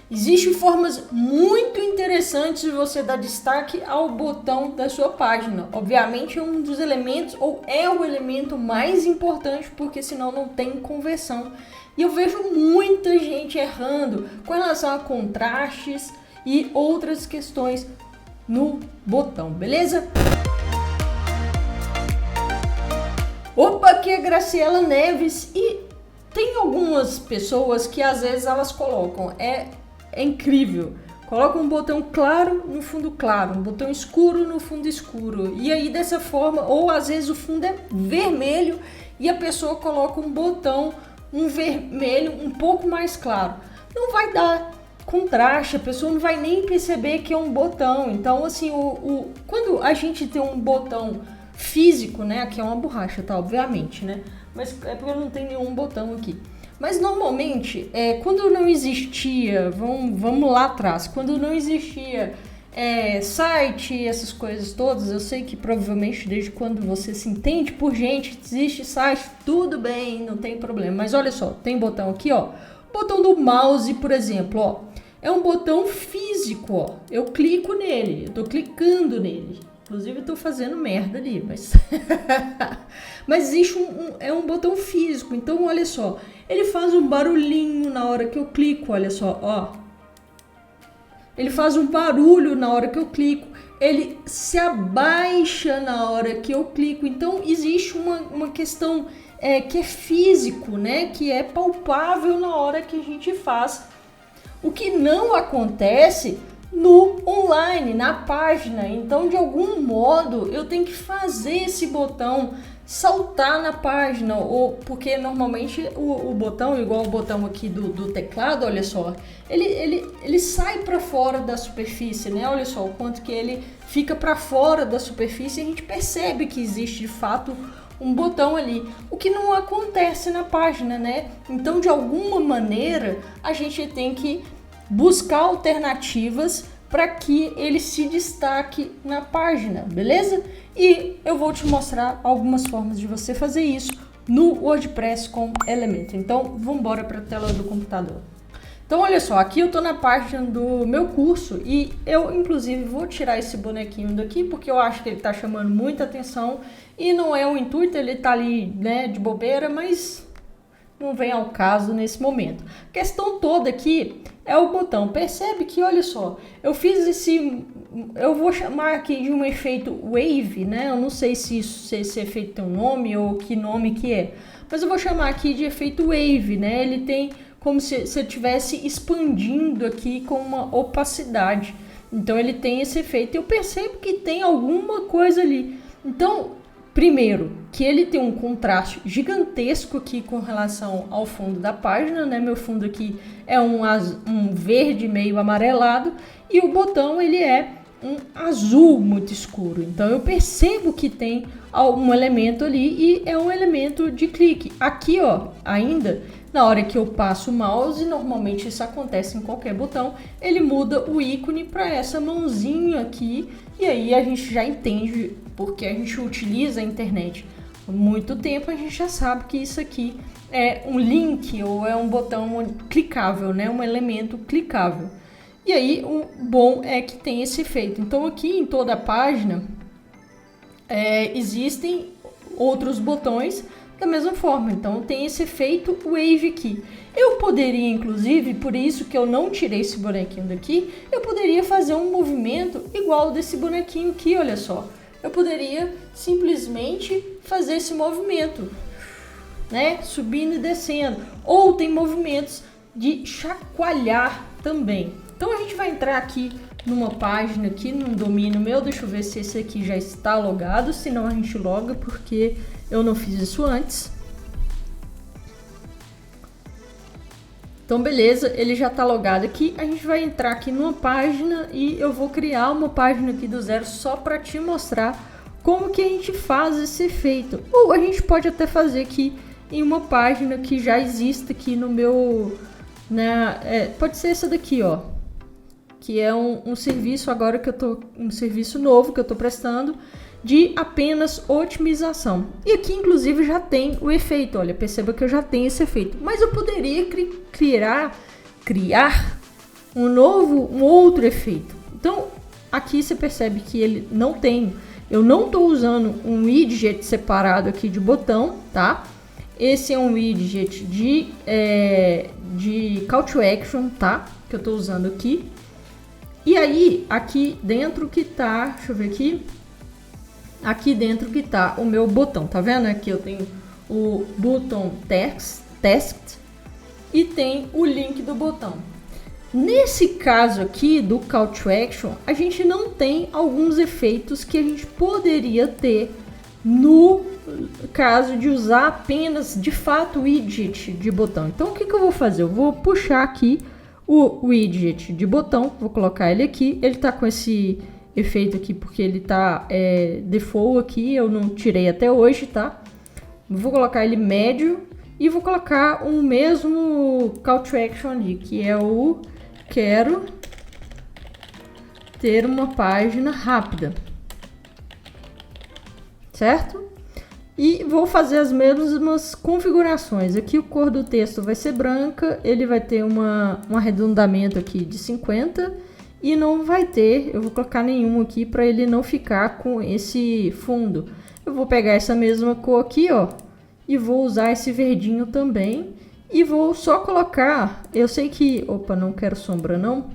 Existem formas muito interessantes de você dar destaque ao botão da sua página. Obviamente é um dos elementos, ou é o elemento mais importante, porque senão não tem conversão. E eu vejo muita gente errando com relação a contrastes e outras questões no botão, beleza? Opa, aqui é Graciela Neves e tem algumas pessoas que às vezes elas colocam, é incrível, colocam um botão claro no fundo claro, um botão escuro no fundo escuro, e aí dessa forma, ou às vezes o fundo é vermelho e a pessoa coloca um botão, um vermelho um pouco mais claro, não vai dar contraste, a pessoa não vai nem perceber que é um botão. Então assim, quando a gente tem um botão físico, né, aqui é uma borracha, tá, obviamente, né, mas é porque não tem nenhum botão aqui. Mas normalmente, quando não existia, vamos lá atrás, quando não existia site, essas coisas todas, eu sei que provavelmente desde quando você se entende por gente, existe site, tudo bem, não tem problema. Mas olha só, tem botão aqui, ó, o botão do mouse, por exemplo, ó, é um botão físico, ó, eu clico nele, eu tô clicando nele. Inclusive eu tô fazendo merda ali, mas mas existe um botão físico, então olha só, ele faz um barulhinho na hora que eu clico, olha só, ó. Ele faz um barulho na hora que eu clico, ele se abaixa na hora que eu clico, então existe uma questão que é físico, né, que é palpável na hora que a gente faz. O que não acontece no online, na página. Então, de algum modo, eu tenho que fazer esse botão saltar na página, ou porque normalmente o botão, igual o botão aqui do teclado, olha só, ele sai para fora da superfície, né? Olha só o quanto que ele fica para fora da superfície, e a gente percebe que existe de fato um botão ali, o que não acontece na página, né? Então, de alguma maneira, a gente tem que buscar alternativas para que ele se destaque na página, beleza? E eu vou te mostrar algumas formas de você fazer isso no WordPress com Elementor. Então, vamos embora para a tela do computador. Então, olha só, aqui eu estou na página do meu curso e eu, inclusive, vou tirar esse bonequinho daqui porque eu acho que ele está chamando muita atenção e não é o intuito, ele está ali, né, de bobeira, mas não vem ao caso nesse momento. A questão toda aqui é o botão. Percebe que, olha só, eu fiz eu vou chamar aqui de um efeito wave, né? Eu não sei se esse efeito tem um nome ou que nome que é, mas eu vou chamar aqui de efeito wave, né? Ele tem como se eu estivesse expandindo aqui com uma opacidade. Então ele tem esse efeito. Eu percebo que tem alguma coisa ali. Então, primeiro, que ele tem um contraste gigantesco aqui com relação ao fundo da página, né? Meu fundo aqui é um verde meio amarelado e o botão ele é um azul muito escuro. Então eu percebo que tem um elemento ali e é um elemento de clique. Aqui, ó, ainda na hora que eu passo o mouse, normalmente isso acontece em qualquer botão, ele muda o ícone para essa mãozinha aqui e aí a gente já entende, porque a gente utiliza a internet há muito tempo, a gente já sabe que isso aqui é um link ou é um botão clicável, né? Um elemento clicável. E aí o bom é que tem esse efeito. Então aqui em toda a página existem outros botões da mesma forma. Então tem esse efeito wave aqui. Eu poderia, inclusive, por isso que eu não tirei esse bonequinho daqui, eu poderia fazer um movimento igual desse bonequinho aqui, olha só. Eu poderia simplesmente fazer esse movimento, né? Subindo e descendo. Ou tem movimentos de chacoalhar também. Então a gente vai entrar aqui numa página aqui, num domínio meu. Deixa eu ver se esse aqui já está logado, senão a gente loga porque eu não fiz isso antes. Então beleza, ele já está logado aqui. A gente vai entrar aqui numa página e eu vou criar uma página aqui do zero só para te mostrar como que a gente faz esse efeito. Ou a gente pode até fazer aqui em uma página que já existe aqui no meu... pode ser essa daqui, ó. Que é um serviço agora que eu tô... Um serviço novo que eu tô prestando de apenas otimização. E aqui, inclusive, já tem o efeito. Olha, perceba que eu já tenho esse efeito. Mas eu poderia criar um outro efeito. Então, aqui você percebe que ele não tem, eu não estou usando um widget separado aqui de botão, tá? Esse é um widget de call to action, tá? Que eu estou usando aqui. E aí, aqui dentro que tá, deixa eu ver aqui. Aqui dentro que tá o meu botão, tá vendo? Aqui eu tenho o button text e tem o link do botão. Nesse caso aqui do call to action, a gente não tem alguns efeitos que a gente poderia ter no caso de usar apenas de fato o widget de botão. Então o que eu vou fazer? Eu vou puxar aqui o widget de botão, vou colocar ele aqui. Ele tá com esse efeito aqui porque ele tá default aqui, eu não tirei até hoje, tá? Vou colocar ele médio e vou colocar o mesmo call to action ali, que é o quero ter uma página rápida, certo? E vou fazer as mesmas configurações. Aqui o cor do texto vai ser branca, ele vai ter um arredondamento aqui de 50 e não vai ter, eu vou colocar nenhum aqui para ele não ficar com esse fundo. Eu vou pegar essa mesma cor aqui, ó, e vou usar esse verdinho também. E vou só colocar, eu sei que, opa, não quero sombra não.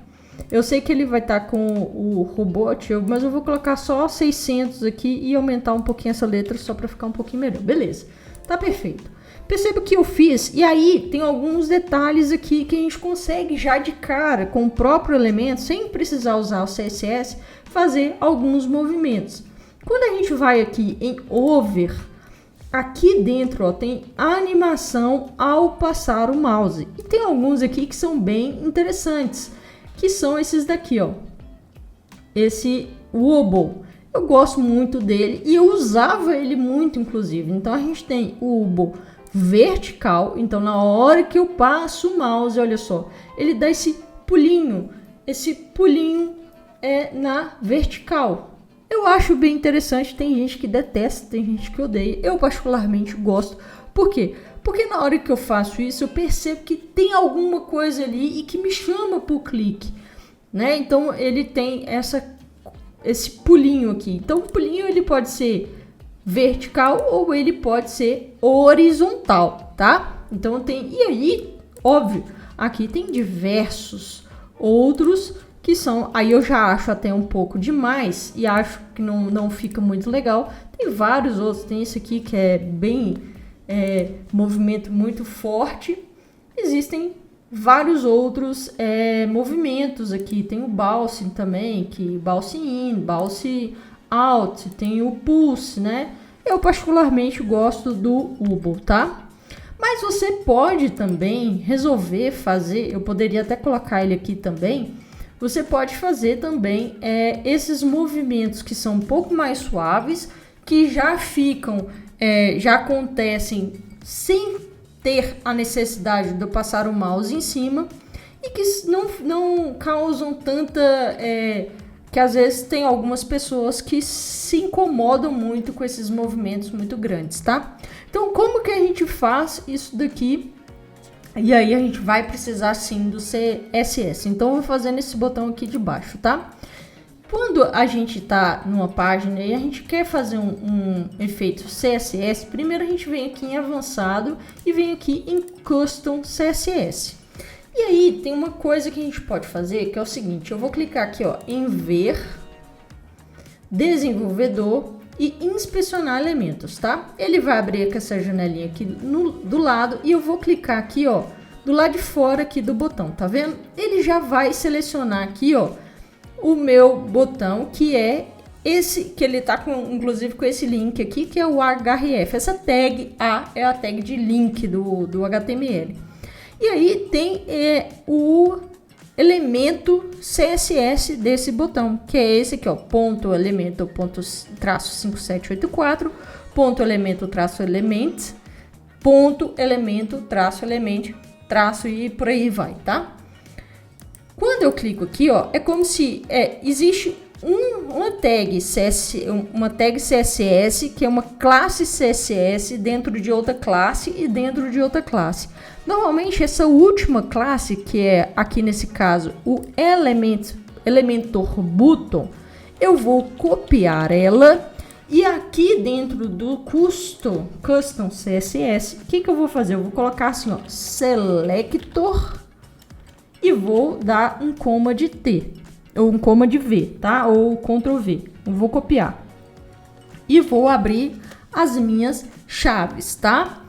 Eu sei que ele vai estar com o robot, mas eu vou colocar só 600 aqui e aumentar um pouquinho essa letra só para ficar um pouquinho melhor. Beleza, tá perfeito. Perceba que eu fiz, e aí tem alguns detalhes aqui que a gente consegue já de cara, com o próprio elemento, sem precisar usar o CSS, fazer alguns movimentos. Quando a gente vai aqui em Over, aqui dentro, ó, tem a animação ao passar o mouse. E tem alguns aqui que são bem interessantes, que são esses daqui, ó. Esse Wobble. Eu gosto muito dele e eu usava ele muito, inclusive. Então, a gente tem o Wobble vertical. Então, na hora que eu passo o mouse, olha só, ele dá esse pulinho. Esse pulinho é na vertical. Eu acho bem interessante, tem gente que detesta, tem gente que odeia. Eu particularmente gosto. Por quê? Porque na hora que eu faço isso, eu percebo que tem alguma coisa ali e que me chama para o clique, né? Então ele tem esse pulinho aqui. Então o pulinho ele pode ser vertical ou ele pode ser horizontal, tá? Então tem, e aí, óbvio, aqui tem diversos outros que são, aí eu já acho até um pouco demais e acho que não fica muito legal. Tem vários outros, tem esse aqui que é bem movimento muito forte. Existem vários outros movimentos aqui, tem o bounce também, que bounce in, bounce out, tem o pulse, né? Eu particularmente gosto do Wobble, tá? Mas você pode também resolver fazer, eu poderia até colocar ele aqui também. Você pode fazer também esses movimentos que são um pouco mais suaves, que já ficam, já acontecem sem ter a necessidade de eu passar o mouse em cima e que não causam tanta... que às vezes tem algumas pessoas que se incomodam muito com esses movimentos muito grandes, tá? Então, como que a gente faz isso daqui? E aí a gente vai precisar sim do CSS. Então eu vou fazer nesse botão aqui de baixo, tá? Quando a gente tá numa página e a gente quer fazer um efeito CSS, primeiro a gente vem aqui em avançado e vem aqui em Custom CSS. E aí tem uma coisa que a gente pode fazer, que é o seguinte, eu vou clicar aqui, ó, em ver, desenvolvedor e inspecionar elementos, tá? Ele vai abrir com essa janelinha aqui do lado e eu vou clicar aqui, ó, do lado de fora aqui do botão, tá vendo? Ele já vai selecionar aqui, ó, o meu botão, que é esse, que ele tá com, inclusive com esse link aqui, que é o href. Essa tag A é a tag de link do HTML. E aí tem o elemento CSS desse botão, que é esse aqui, ó, ponto elemento ponto traço 5784, ponto elemento traço element, ponto elemento traço element, traço e por aí vai, tá? Quando eu clico aqui, ó, é como se existe uma tag CSS, que é uma classe CSS dentro de outra classe e dentro de outra classe. Normalmente essa última classe, que é aqui nesse caso o Elementor Button, eu vou copiar ela e aqui dentro do custom CSS, o que eu vou fazer? Eu vou colocar assim, ó, selector e vou dar um coma de T. Ou um coma de V, tá? Ou Ctrl V. Eu vou copiar. E vou abrir as minhas chaves, tá?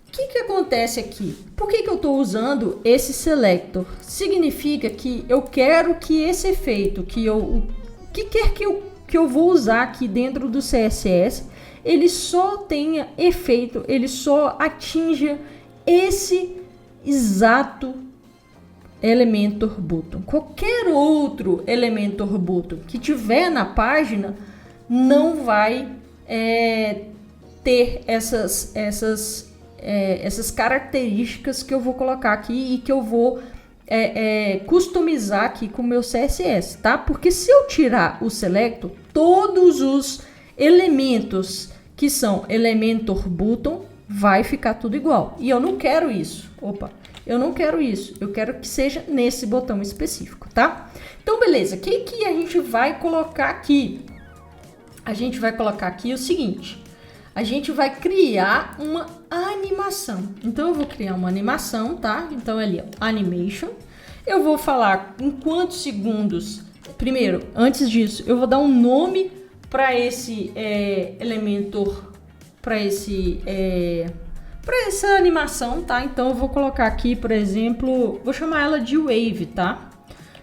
O que acontece aqui? Por que eu estou usando esse selector? Significa que eu quero que esse efeito, que eu vou usar aqui dentro do CSS, ele só tenha efeito, ele só atinja esse exato Elementor Button. Qualquer outro Elementor Button que tiver na página não vai ter essas características que eu vou colocar aqui e que eu vou customizar aqui com o meu CSS, tá? Porque se eu tirar o selector, todos os elementos que são Elementor Button vai ficar tudo igual. E eu não quero isso. Eu não quero isso, eu quero que seja nesse botão específico, tá? Então, beleza, o que a gente vai colocar aqui? A gente vai colocar aqui o seguinte, a gente vai criar uma animação. Então, eu vou criar uma animação, tá? Então, ali, ó, animation. Eu vou falar em quantos segundos. Primeiro, antes disso, eu vou dar um nome para esse Elementor, para essa animação, tá? Então eu vou colocar aqui, por exemplo, vou chamar ela de Wave, tá?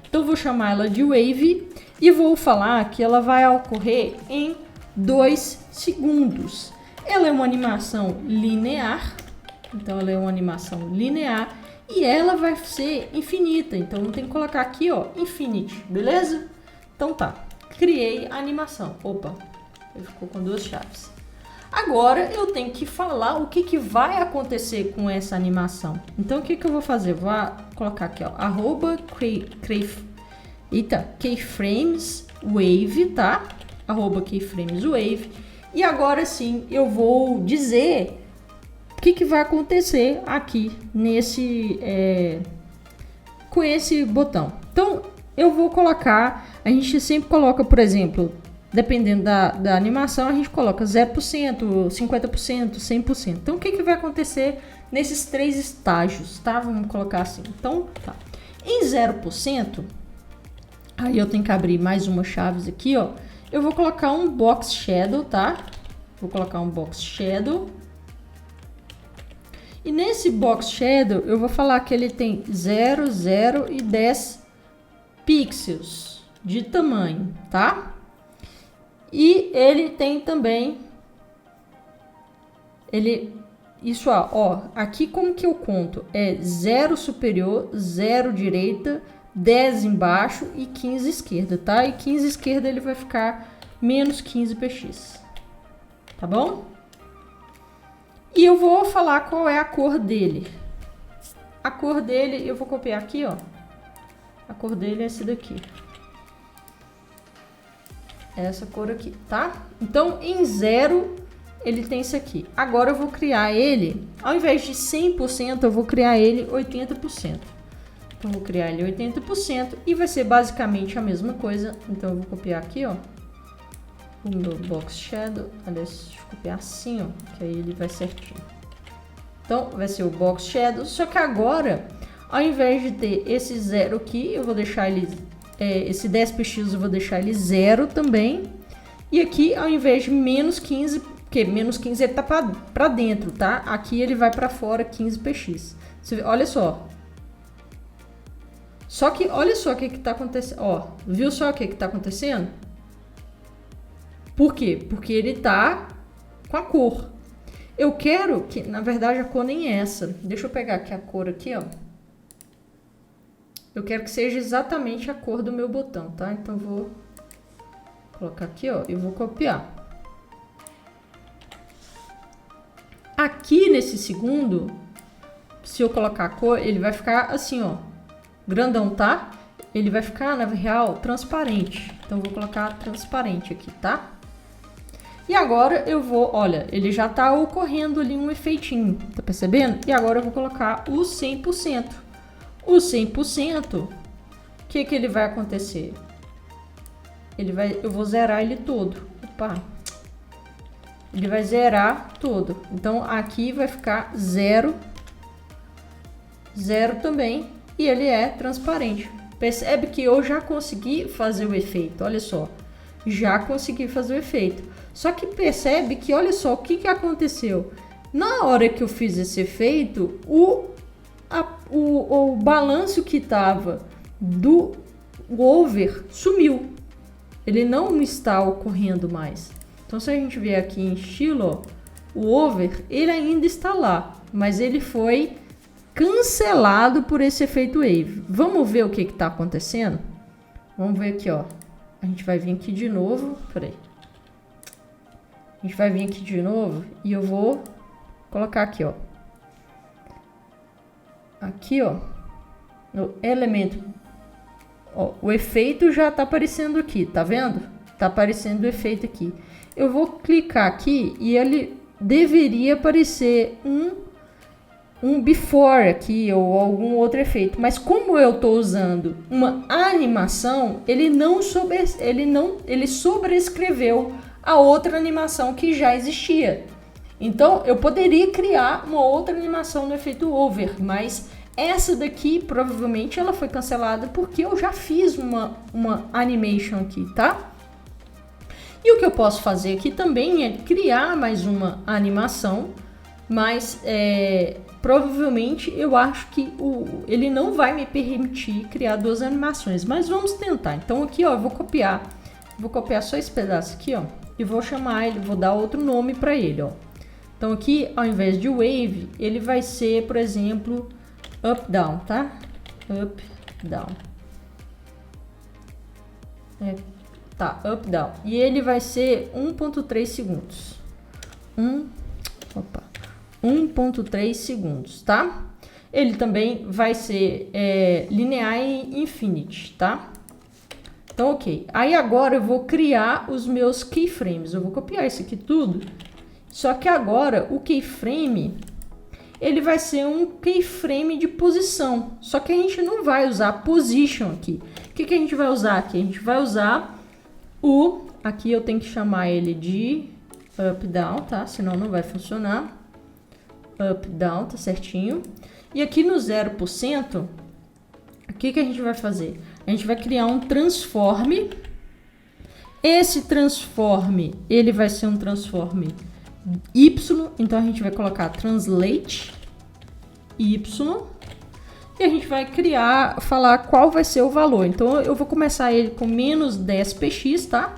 Então eu vou chamar ela de Wave e vou falar que ela vai ocorrer em 2 segundos. Ela é uma animação linear, então ela é uma animação linear e ela vai ser infinita, então não tem que colocar aqui, ó, infinite, beleza? Então tá, criei a animação. Opa, ele ficou com 2 chaves. Agora eu tenho que falar o que vai acontecer com essa animação. Então o que eu vou fazer? Vou colocar aqui, ó, @keyframesWave, tá? @keyframesWave. E agora sim eu vou dizer o que vai acontecer aqui com esse botão. Então eu vou colocar, a gente sempre coloca, por exemplo, dependendo da animação, a gente coloca 0%, 50%, 100%. Então, o que vai acontecer nesses 3 estágios, tá? Vamos colocar assim. Então, tá. Em 0%, aí eu tenho que abrir mais uma chave aqui, ó. Eu vou colocar um box shadow, tá? Vou colocar um box shadow. E nesse box shadow, eu vou falar que ele tem 0, 0 e 10 pixels de tamanho, tá? E ele tem também, aqui como que eu conto? É 0 superior, 0 direita, 10 embaixo e 15 esquerda, tá? E 15 esquerda ele vai ficar menos 15 px, tá bom? E eu vou falar qual é a cor dele. A cor dele, eu vou copiar aqui, ó. A cor dele é esse daqui. Essa cor aqui, tá? Então, em 0, ele tem isso aqui. Agora eu vou criar ele, ao invés de 100%, eu vou criar ele 80%. Então, eu vou criar ele 80% e vai ser basicamente a mesma coisa. Então, eu vou copiar aqui, ó, o meu box shadow. Aliás, deixa eu copiar assim, ó, que aí ele vai certinho. Então, vai ser o box shadow, só que agora, ao invés de ter esse 0 aqui, eu vou deixar ele... esse 10px eu vou deixar ele 0 também. E aqui, ao invés de menos 15, porque menos 15 ele tá para dentro, tá? Aqui ele vai para fora 15px. Olha só. Só que, olha só o que tá acontecendo. Ó, viu só o que tá acontecendo? Por quê? Porque ele tá com a cor. Eu quero que, na verdade, a cor nem é essa. Deixa eu pegar aqui a cor aqui, ó. Eu quero que seja exatamente a cor do meu botão, tá? Então, vou colocar aqui, ó, e vou copiar. Aqui nesse segundo, se eu colocar a cor, ele vai ficar assim, ó, grandão, tá? ele vai ficar, na real, transparente. Então, eu vou colocar transparente aqui, tá? E agora eu vou, olha, ele já tá ocorrendo ali um efeitinho, tá percebendo? E agora eu vou colocar o 100%. O 100%, o que ele vai acontecer? Eu vou zerar ele todo. Opa! Ele vai zerar todo. Então, aqui vai ficar 0, 0 também, e ele é transparente. Percebe que eu já consegui fazer o efeito, olha só. Já consegui fazer o efeito. Só que percebe que, olha só, o que aconteceu? Na hora que eu fiz esse efeito, o balanço que estava do over sumiu. Ele não está ocorrendo mais. Então, se a gente vier aqui em estilo, ó, o over, ele ainda está lá, mas ele foi cancelado por esse efeito wave. Vamos ver o que está acontecendo? Vamos ver aqui, ó. A gente vai vir aqui de novo. Peraí. A gente vai vir aqui de novo e eu vou colocar aqui, ó. Aqui, ó. No elemento. Ó, o efeito já tá aparecendo aqui, tá vendo? Tá aparecendo o efeito aqui. Eu vou clicar aqui e ele deveria aparecer um before aqui ou algum outro efeito, mas como eu estou usando uma animação, ele sobrescreveu a outra animação que já existia. Então eu poderia criar uma outra animação no efeito over, mas essa daqui provavelmente ela foi cancelada porque eu já fiz uma animation aqui, tá? E o que eu posso fazer aqui também é criar mais uma animação, mas provavelmente eu acho que ele não vai me permitir criar duas animações, mas vamos tentar. Então aqui, ó, eu vou copiar só esse pedaço aqui, ó, e vou chamar ele, vou dar outro nome para ele, ó. Então aqui, ao invés de wave, ele vai ser, por exemplo, up down, tá? Up down. Tá, up down. E ele vai ser 1.3 segundos. 1.3 segundos, tá? Ele também vai ser linear e infinite, tá? Então, ok. Aí agora eu vou criar os meus keyframes. Eu vou copiar isso aqui tudo. Só que agora o keyframe, ele vai ser um keyframe de posição. Só que a gente não vai usar position aqui. O que a gente vai usar aqui? A gente vai usar aqui eu tenho que chamar ele de up down, tá? Senão não vai funcionar. Up down, tá certinho. E aqui no 0%, o que a gente vai fazer? A gente vai criar um transform. Esse transform, ele vai ser um transform Y, então a gente vai colocar translate Y. E a gente vai falar qual vai ser o valor. Então, eu vou começar ele com menos 10px, tá?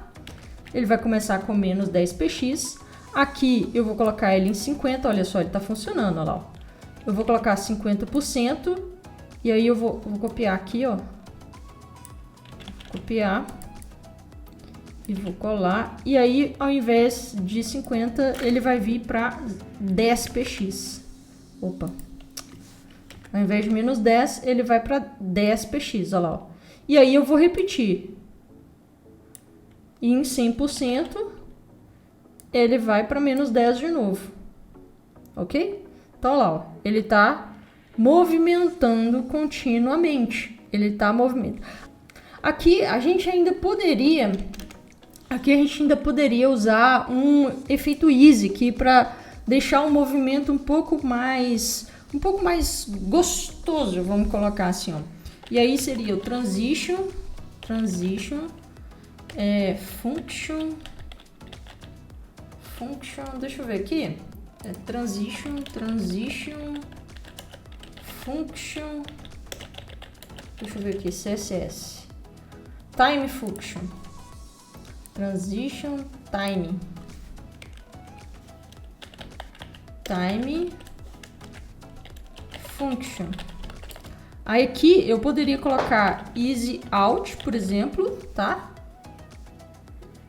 Ele vai começar com menos 10px. Aqui, eu vou colocar ele em 50. Olha só, ele tá funcionando, olha lá. Ó. Eu vou colocar 50%. E aí, eu vou copiar aqui, ó. Copiar. E vou colar. E aí, ao invés de 50, ele vai vir para 10px. Opa. Ao invés de menos 10, ele vai para 10px, olha lá. Ó. E aí eu vou repetir. E em 100%, ele vai para menos 10 de novo. Ok? Então, olha lá. Ó. Ele está movimentando continuamente. Ele está movimentando. Aqui a gente ainda poderia usar um efeito easy aqui para deixar o movimento um pouco mais gostoso, vamos colocar assim, ó. E aí seria o transition, function, deixa eu ver aqui, transition, function, deixa eu ver aqui, CSS, time function, transition, time function. Aí aqui eu poderia colocar easy out, por exemplo, tá?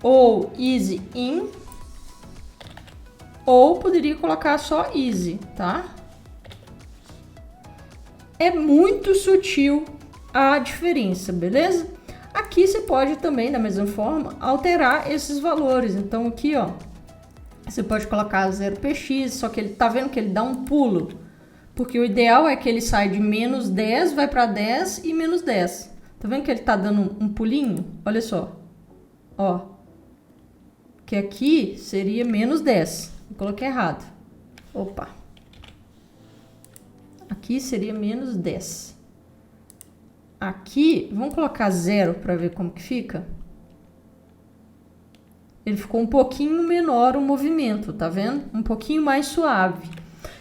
Ou easy in. Ou poderia colocar só easy, tá? É muito sutil a diferença, beleza? Aqui você pode também, da mesma forma, alterar esses valores. Então aqui, ó, você pode colocar 0px, só que ele tá vendo que ele dá um pulo. Porque o ideal é que ele saia de menos 10, vai para 10 e menos 10. Tá vendo que ele tá dando um pulinho? Olha só. Ó. Que aqui seria menos 10. Eu coloquei errado. Opa. Aqui seria menos 10. Aqui, vamos colocar 0 para ver como que fica. Ele ficou um pouquinho menor o movimento, tá vendo? Um pouquinho mais suave.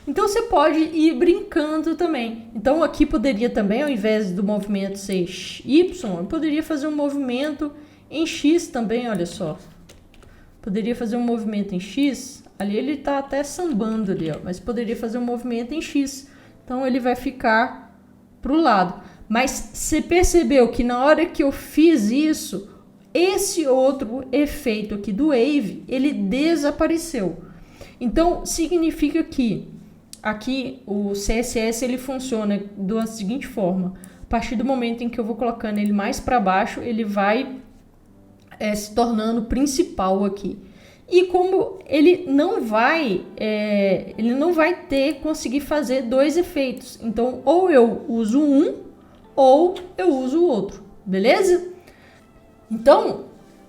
Então, você pode ir brincando também. Então, aqui poderia também, ao invés do movimento ser Y, eu poderia fazer um movimento em X também, olha só. Poderia fazer um movimento em X. Ali ele tá até sambando ali, ó. Mas poderia fazer um movimento em X. Então, ele vai ficar pro lado. Mas você percebeu que na hora que eu fiz isso, esse outro efeito aqui do Wave, ele desapareceu. Então, significa que aqui o CSS ele funciona da seguinte forma. A partir do momento em que eu vou colocando ele mais para baixo, ele vai se tornando principal aqui. E como ele não vai conseguir fazer dois efeitos. Então, ou eu uso um, ou eu uso o outro, beleza? Então,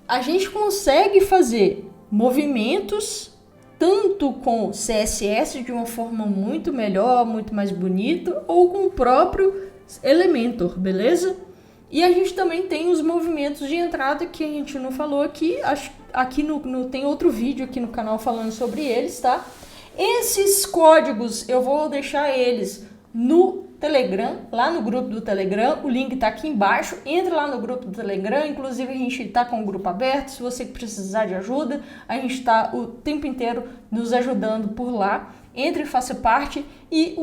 a gente consegue fazer movimentos tanto com CSS de uma forma muito melhor, muito mais bonita, ou com o próprio Elementor, beleza? E a gente também tem os movimentos de entrada que a gente não falou aqui. Aqui tem outro vídeo aqui no canal falando sobre eles, tá? Esses códigos eu vou deixar eles no Telegram, lá no grupo do Telegram, o link tá aqui embaixo, entra lá no grupo do Telegram, inclusive a gente tá com o grupo aberto, se você precisar de ajuda, a gente tá o tempo inteiro nos ajudando por lá, entre e faça parte e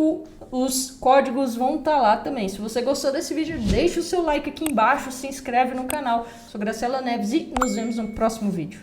os códigos vão estar lá também. Se você gostou desse vídeo, deixa o seu like aqui embaixo, se inscreve no canal. Sou Graciela Neves e nos vemos no próximo vídeo.